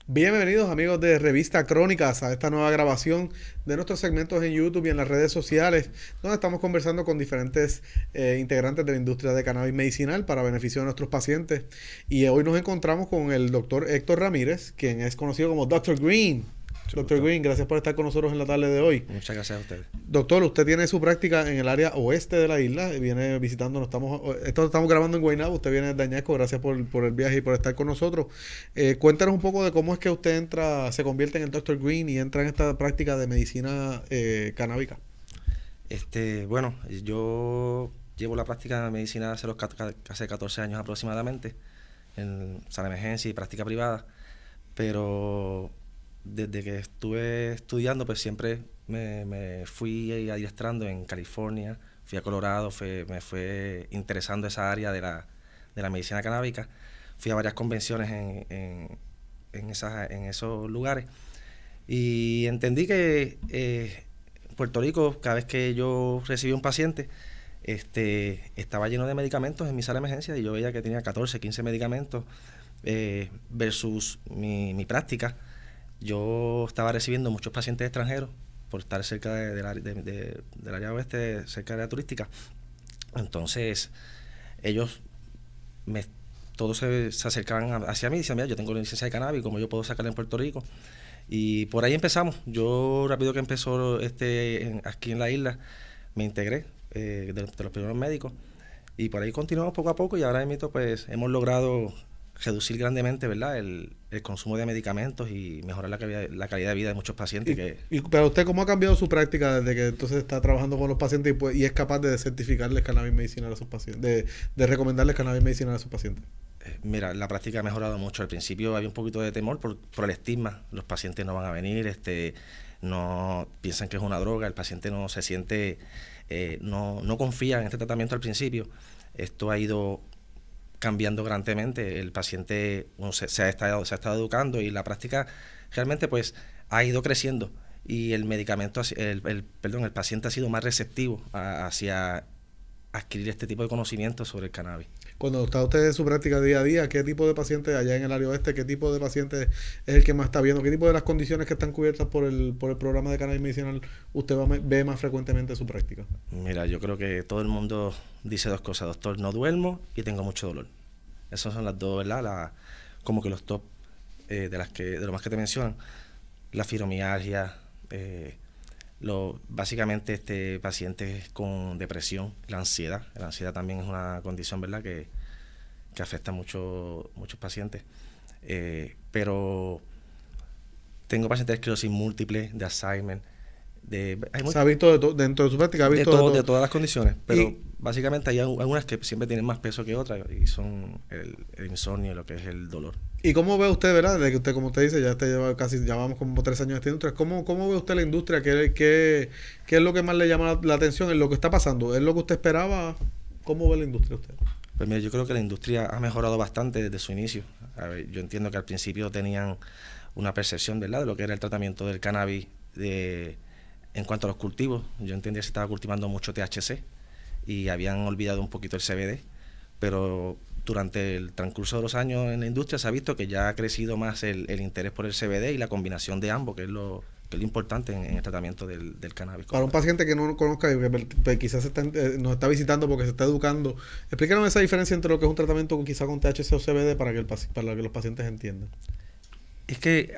Bienvenidos amigos de Revista Crónicas a esta nueva grabación de nuestros segmentos en YouTube y en las redes sociales, donde estamos conversando con diferentes integrantes de la industria de cannabis medicinal para beneficio de nuestros pacientes. Y hoy nos encontramos con el doctor Héctor Ramírez, quien es conocido como Dr. Green. Mucho Doctor gusto. Green, gracias por estar con nosotros en la tarde de hoy. Muchas gracias a ustedes. Doctor, usted tiene su práctica en el área oeste de la isla, viene visitándonos, esto estamos grabando en Guaynabo, usted viene de Añasco, gracias por el viaje y por estar con nosotros. Cuéntanos un poco de cómo es que usted entra, se convierte en el Dr. Green y entra en esta práctica de medicina canábica. Bueno, yo llevo la práctica de medicina hace 14 años aproximadamente, en sala de emergencia y práctica privada, pero desde que estuve estudiando, pues siempre me fui adiestrando en California, fui a Colorado, me fue interesando esa área de la medicina canábica, fui a varias convenciones en esos lugares y entendí que en Puerto Rico, cada vez que yo recibía un paciente, estaba lleno de medicamentos en mi sala de emergencia y yo veía que tenía 14, 15 medicamentos versus mi práctica. Yo estaba recibiendo muchos pacientes extranjeros por estar cerca del área oeste, cerca de la turística. Entonces, ellos me, todos se acercaban hacia mí y decían, mira, yo tengo la licencia de cannabis, ¿cómo yo puedo sacarla en Puerto Rico? Y por ahí empezamos. Yo, rápido que empezó aquí en la isla, me integré de los primeros médicos. Y por ahí continuamos poco a poco y ahora mismo pues hemos logrado reducir grandemente, ¿verdad?, el consumo de medicamentos y mejorar la calidad de vida de muchos pacientes que... Pero usted, ¿cómo ha cambiado su práctica desde que entonces está trabajando con los pacientes y es capaz de certificarles cannabis medicinal a sus pacientes, de recomendarles cannabis medicinal a sus pacientes? Mira, la práctica ha mejorado mucho. Al principio había un poquito de temor por el estigma. Los pacientes no van a venir, no piensan que es una droga, el paciente no se siente, no confía en este tratamiento al principio. Esto ha ido cambiando grandemente. El paciente se ha estado educando y la práctica realmente pues ha ido creciendo y el medicamento, el paciente ha sido más receptivo hacia adquirir este tipo de conocimientos sobre el cannabis. Cuando está usted en su práctica día a día, ¿qué tipo de pacientes allá en el área oeste, qué tipo de pacientes es el que más está viendo? ¿Qué tipo de las condiciones que están cubiertas por el programa de cannabis medicinal usted ve más frecuentemente en su práctica? Mira, yo creo que todo el mundo dice dos cosas, doctor, no duermo y tengo mucho dolor. Esas son las dos, ¿verdad? Como que los top de lo más que te mencionan. La fibromialgia, básicamente pacientes con depresión, la ansiedad. La ansiedad también es una condición, ¿verdad?, que afecta a muchos pacientes. Pero tengo pacientes de esclerosis múltiple, de Alzheimer, Se ha visto dentro de su práctica, ha visto de de todo. todas las condiciones, pero Y, básicamente hay algunas que siempre tienen más peso que otras y son el insomnio, lo que es el dolor. ¿Y cómo ve usted, verdad? De que usted, como usted dice, ya te lleva casi, ya vamos como 3 años en esta industria. ¿Cómo ve usted la industria? ¿Qué es lo que más le llama la atención en lo que está pasando? ¿Es lo que usted esperaba? ¿Cómo ve la industria usted? Pues mira, yo creo que la industria ha mejorado bastante desde su inicio. A ver, yo entiendo que al principio tenían una percepción, ¿verdad?, de lo que era el tratamiento del cannabis en cuanto a los cultivos. Yo entendía que se estaba cultivando mucho THC y habían olvidado un poquito el CBD, pero durante el transcurso de los años en la industria se ha visto que ya ha crecido más el interés por el CBD y la combinación de ambos, que es lo importante en el tratamiento del cannabis Para como un tal. paciente que no conozca y que quizás nos está visitando porque se está educando, explícanos esa diferencia entre lo que es un tratamiento quizás con THC o CBD para que los pacientes entiendan. Es que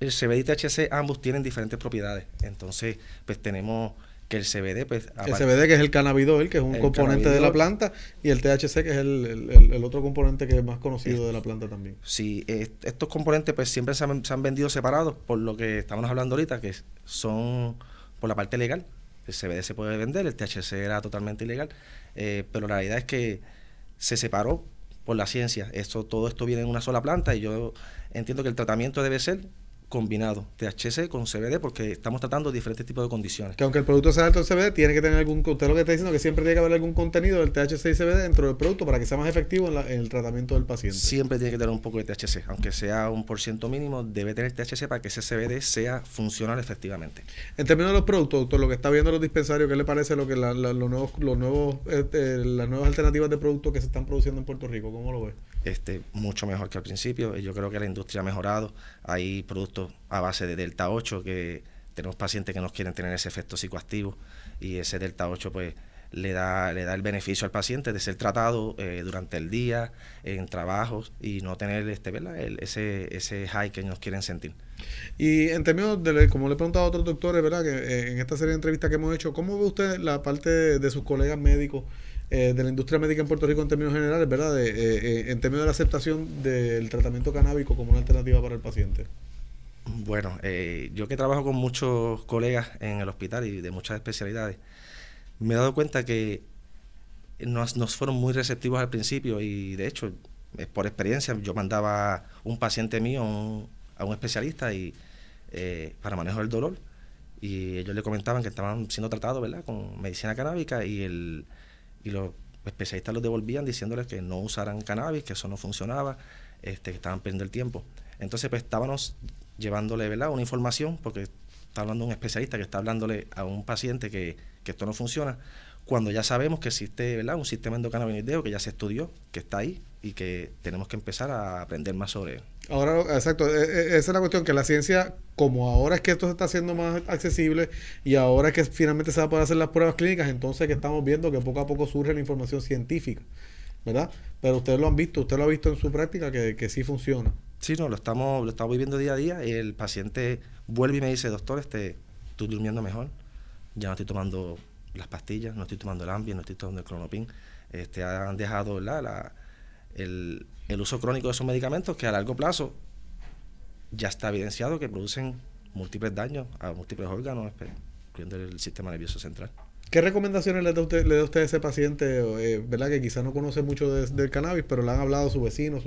el CBD y THC ambos tienen diferentes propiedades. Entonces, pues tenemos que el CBD, pues, El aparte, CBD, que es el cannabidol, que es un el componente de la cannabidiol, planta, y el THC, que es el otro componente que es más es, conocido de la planta también. si estos componentes pues siempre se han vendido separados por lo que estamos hablando ahorita, que son por la parte legal. El CBD se puede vender, el THC era totalmente ilegal, pero la realidad es que se separó por la ciencia. Todo esto viene en una sola planta y yo entiendo que el tratamiento debe ser combinado, THC con CBD, porque estamos tratando diferentes tipos de condiciones. Que aunque el producto sea alto en CBD, tiene que tener algún, usted lo que está diciendo, que siempre tiene que haber algún contenido del THC y CBD dentro del producto para que sea más efectivo en el tratamiento del paciente. Siempre tiene que tener un poco de THC, aunque sea un % mínimo, debe tener THC para que ese CBD sea funcional efectivamente. En términos de los productos, doctor, lo que está viendo en los dispensarios, ¿qué le parece lo que las nuevas alternativas de productos que se están produciendo en Puerto Rico? ¿Cómo lo ve? Mucho mejor que al principio. Yo creo que la industria ha mejorado. Hay productos a base de Delta 8 que tenemos pacientes que no quieren tener ese efecto psicoactivo, y ese Delta 8 pues le da el beneficio al paciente de ser tratado durante el día, en trabajos, y no tener ese high que ellos quieren sentir. Y en términos de, como le he preguntado a otros doctores, ¿verdad? Que en esta serie de entrevistas que hemos hecho, ¿cómo ve usted la parte de sus colegas médicos de la industria médica en Puerto Rico en términos generales, ¿verdad? En términos de la aceptación del tratamiento canábico como una alternativa para el paciente. Bueno, yo que trabajo con muchos colegas en el hospital y de muchas especialidades, me he dado cuenta que nos fueron muy receptivos al principio, y de hecho, por experiencia, yo mandaba un paciente mío a un especialista para manejo del dolor, y ellos le comentaban que estaban siendo tratados, ¿verdad?, con medicina canábica, y los especialistas los devolvían diciéndoles que no usaran cannabis, que eso no funcionaba, que estaban perdiendo el tiempo. Entonces, pues estábamos llevándole, ¿verdad?, una información, porque está hablando un especialista que está hablándole a un paciente que esto no funciona, cuando ya sabemos que existe, ¿verdad?, un sistema endocannabinoideo que ya se estudió, que está ahí, y que tenemos que empezar a aprender más sobre él. Ahora, exacto, esa es la cuestión, que la ciencia, como ahora es que esto se está haciendo más accesible y ahora es que finalmente se va a poder hacer las pruebas clínicas, entonces que estamos viendo que poco a poco surge la información científica, ¿verdad? Pero ustedes lo han visto, usted lo ha visto en su práctica que sí funciona. Sí, no, lo estamos viviendo día a día, y el paciente vuelve y me dice: doctor, estoy durmiendo mejor, ya no estoy tomando las pastillas, no estoy tomando el Ambien, no estoy tomando el Clonopin. Han dejado, ¿verdad?, el uso crónico de esos medicamentos, que a largo plazo ya está evidenciado que producen múltiples daños a múltiples órganos, incluyendo el sistema nervioso central. ¿Qué recomendaciones le da usted a ese paciente, verdad, que quizás no conoce mucho del cannabis, pero le han hablado a su vecino,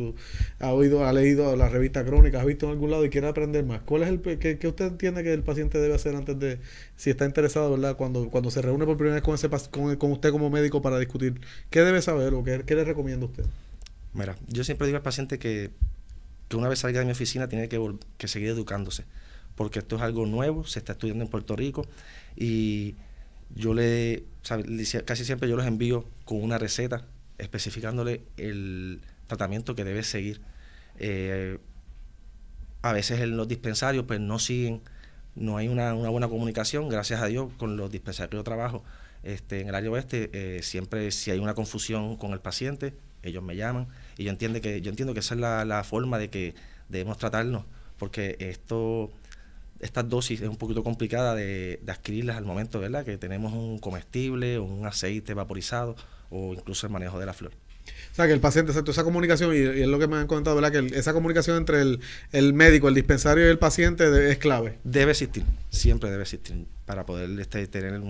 ha leído la revista Crónica, ha visto en algún lado y quiere aprender más? ¿Cuál es que usted entiende que el paciente debe hacer antes de, si está interesado, verdad, cuando se reúne por primera vez con usted como médico para discutir? ¿Qué debe saber o qué le recomienda usted? Mira, yo siempre digo al paciente que una vez salga de mi oficina tiene que seguir educándose, porque esto es algo nuevo, se está estudiando en Puerto Rico, y yo casi siempre yo los envío con una receta especificándole el tratamiento que debe seguir. A veces en los dispensarios pues no siguen, no hay una buena comunicación, gracias a Dios, con los dispensarios que yo trabajo en el área oeste. Siempre, si hay una confusión con el paciente, ellos me llaman, y yo entiendo que esa es la forma de que debemos tratarnos, porque estas dosis es un poquito complicada de adquirirlas al momento, ¿verdad?, que tenemos un comestible o un aceite vaporizado, o incluso el manejo de la flor. O sea, que el paciente, exacto, esa comunicación, y es lo que me han comentado, ¿verdad?, que esa comunicación entre el médico, el dispensario y el paciente es clave. Debe existir, siempre debe existir, para poder tener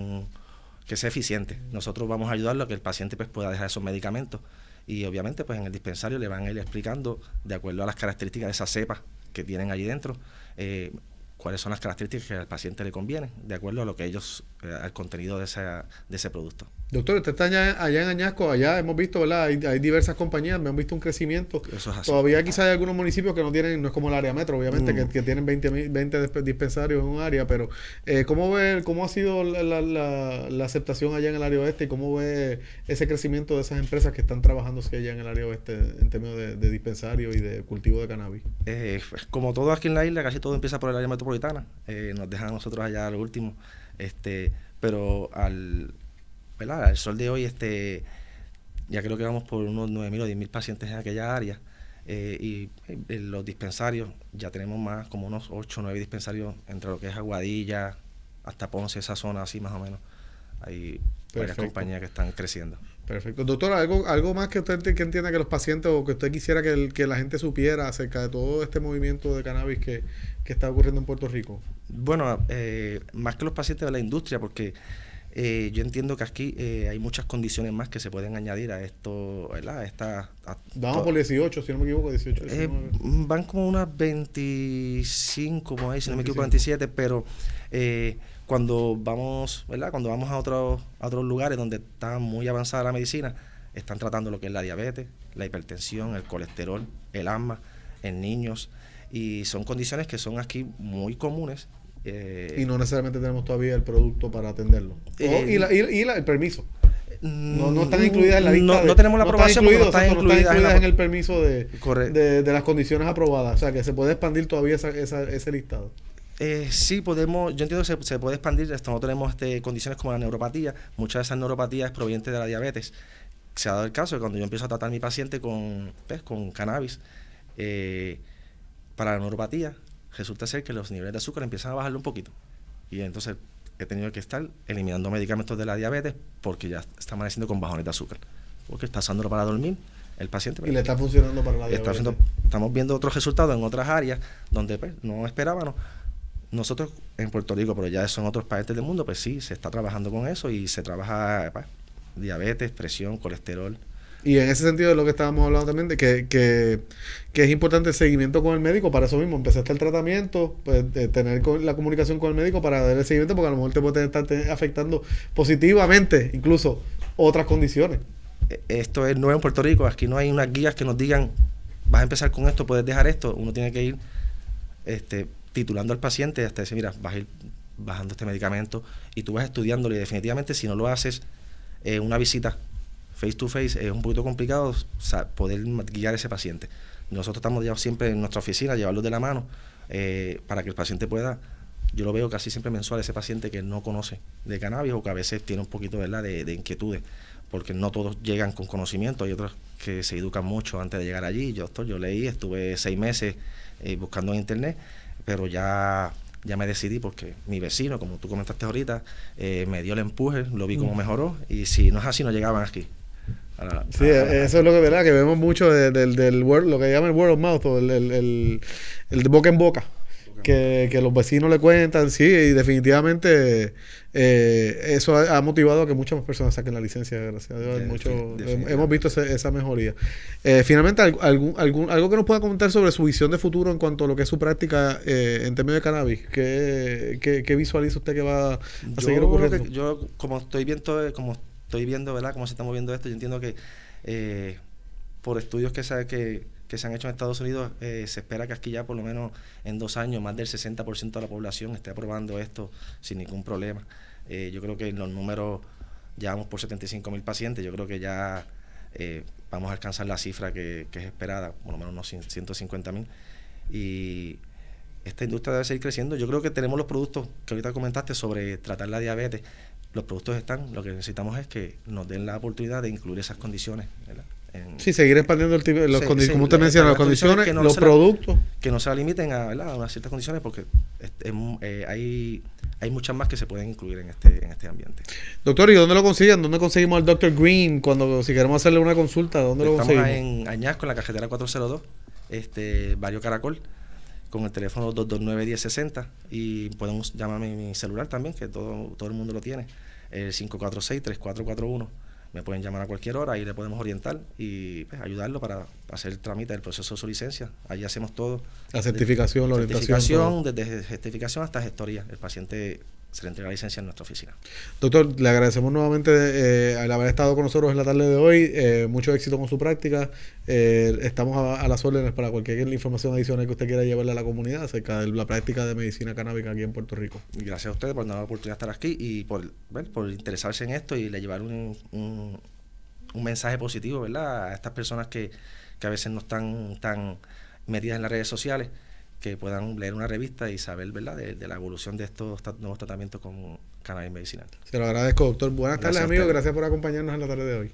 que sea eficiente. Nosotros vamos a ayudarlo a que el paciente pues pueda dejar esos medicamentos, y obviamente pues en el dispensario le van a ir explicando, de acuerdo a las características de esa cepa que tienen allí dentro, cuáles son las características que al paciente le convienen, de acuerdo a lo que ellos, al contenido de ese producto. Doctor, usted está allá en Añasco, allá hemos visto, ¿verdad? Hay diversas compañías, me han visto un crecimiento. Eso es así. Todavía quizás hay algunos municipios que no tienen, no es como el área metro, obviamente, que tienen 20 dispensarios en un área, pero ¿cómo ha sido la aceptación allá en el área oeste, y cómo ve ese crecimiento de esas empresas que están trabajando allá en el área oeste en términos de dispensarios y de cultivo de cannabis? Pues, como todo aquí en la isla, casi todo empieza por el área metropolitana, nos dejan a nosotros allá lo último, pero al sol de hoy, ya creo que vamos por unos 9.000 o 10.000 pacientes en aquella área, y en los dispensarios ya tenemos más, como unos 8 o 9 dispensarios entre lo que es Aguadilla hasta Ponce, esa zona así más o menos. Hay varias compañías que están creciendo. Perfecto. Doctor, ¿algo más que usted que entienda que los pacientes, o que usted quisiera que la gente supiera acerca de todo este movimiento de cannabis que está ocurriendo en Puerto Rico? Bueno, más que los pacientes de la industria, porque yo entiendo que aquí hay muchas condiciones más que se pueden añadir a esto, ¿verdad? Vamos por 18, si no me equivoco, 18, 19. Van como unas 25, como ahí, si no me equivoco, 27, pero cuando vamos, ¿verdad? Cuando vamos a otros lugares donde está muy avanzada la medicina, están tratando lo que es la diabetes, la hipertensión, el colesterol, el asma en niños, y son condiciones que son aquí muy comunes. Y no necesariamente tenemos todavía el producto para atenderlo. El permiso. No están incluidas en la lista. No tenemos la aprobación, porque no están incluidas en el permiso de las condiciones aprobadas. O sea, que se puede expandir todavía ese listado. Sí, podemos. Yo entiendo que se puede expandir. No tenemos condiciones como la neuropatía. Muchas de esas neuropatías provenientes de la diabetes. Se ha dado el caso de cuando yo empiezo a tratar a mi paciente con cannabis para la neuropatía, resulta ser que los niveles de azúcar empiezan a bajarle un poquito. Y entonces he tenido que estar eliminando medicamentos de la diabetes porque ya está amaneciendo con bajones de azúcar. Porque está usándolo para dormir el paciente. Y le está funcionando para la diabetes. Estamos viendo otros resultados en otras áreas donde pues, no esperábamos. Nosotros en Puerto Rico, pero ya son otros países del mundo, pues sí, se está trabajando con eso y se trabaja pues, diabetes, presión, colesterol. Y en ese sentido de lo que estábamos hablando también, de que es importante el seguimiento con el médico, para eso mismo, empezaste el tratamiento, pues tener la comunicación con el médico para dar el seguimiento, porque a lo mejor te puede estar afectando positivamente incluso otras condiciones. Esto es nuevo en Puerto Rico, aquí no hay unas guías que nos digan, vas a empezar con esto, puedes dejar esto, uno tiene que ir titulando al paciente hasta decir, mira, vas a ir bajando este medicamento y tú vas estudiándolo y definitivamente si no lo haces una visita face to face es un poquito complicado poder guiar a ese paciente. Nosotros estamos ya siempre en nuestra oficina, llevarlos de la mano para que el paciente pueda, yo lo veo casi siempre mensual, ese paciente que no conoce de cannabis o que a veces tiene un poquito, ¿verdad?, de inquietudes, porque no todos llegan con conocimiento, hay otros que se educan mucho antes de llegar allí. Yo leí, estuve 6 meses buscando en internet, pero ya me decidí porque mi vecino, como tú comentaste ahorita, me dio el empuje, lo vi cómo mejoró y si no es así no llegaban aquí. Sí, eso es lo que verdad que vemos mucho del word, lo que llaman el word of mouth o el de boca en boca, que los vecinos le cuentan, sí, y definitivamente eso ha motivado a que muchas más personas saquen la licencia, gracias a Dios. Hemos visto esa mejoría. Finalmente, algo que nos pueda comentar sobre su visión de futuro en cuanto a lo que es su práctica en términos de cannabis. ¿Qué visualiza usted que va a seguir ocurriendo? Yo, como estoy viendo, ¿verdad?, cómo se está moviendo esto, yo entiendo que por estudios que se han hecho en Estados Unidos, se espera que aquí ya por lo menos en 2 años más del 60% de la población esté aprobando esto sin ningún problema. Yo creo que en los números ya vamos por 75,000 pacientes, yo creo que ya vamos a alcanzar la cifra que es esperada, por lo menos unos 150,000. Y esta industria debe seguir creciendo. Yo creo que tenemos los productos que ahorita comentaste sobre tratar la diabetes. Los productos están, lo que necesitamos es que nos den la oportunidad de incluir esas condiciones, ¿verdad? Sí, seguir expandiendo como usted menciona, las condiciones, los productos. Que no se la limiten a unas ciertas condiciones porque hay muchas más que se pueden incluir en este ambiente. Doctor, ¿y dónde lo consiguen? ¿Dónde conseguimos al Dr. Green? Si queremos hacerle una consulta, ¿dónde lo conseguimos? Estamos en Añasco, en la carretera 402, Barrio Caracol, con el teléfono 229-1060 y pueden llamarme mi celular también, que todo el mundo lo tiene, el 546-3441. Me pueden llamar a cualquier hora y le podemos orientar y pues, ayudarlo para hacer el trámite del proceso de su licencia. Allí hacemos todo. La certificación, la orientación. Desde certificación hasta gestoría. El paciente se le entrega la licencia en nuestra oficina. Doctor, le agradecemos nuevamente al haber estado con nosotros en la tarde de hoy. Mucho éxito con su práctica. Estamos a las órdenes para cualquier información adicional que usted quiera llevarle a la comunidad acerca de la práctica de medicina canábica aquí en Puerto Rico. Gracias a ustedes por darnos la oportunidad de estar aquí y por interesarse en esto y le llevar un mensaje positivo, ¿verdad?, a estas personas que a veces no están tan metidas en las redes sociales, que puedan leer una revista y saber, ¿verdad?, de la evolución de estos nuevos tratamientos con cannabis medicinal. Se lo agradezco, doctor. Buenas tardes, amigos. Gracias por acompañarnos en la tarde de hoy.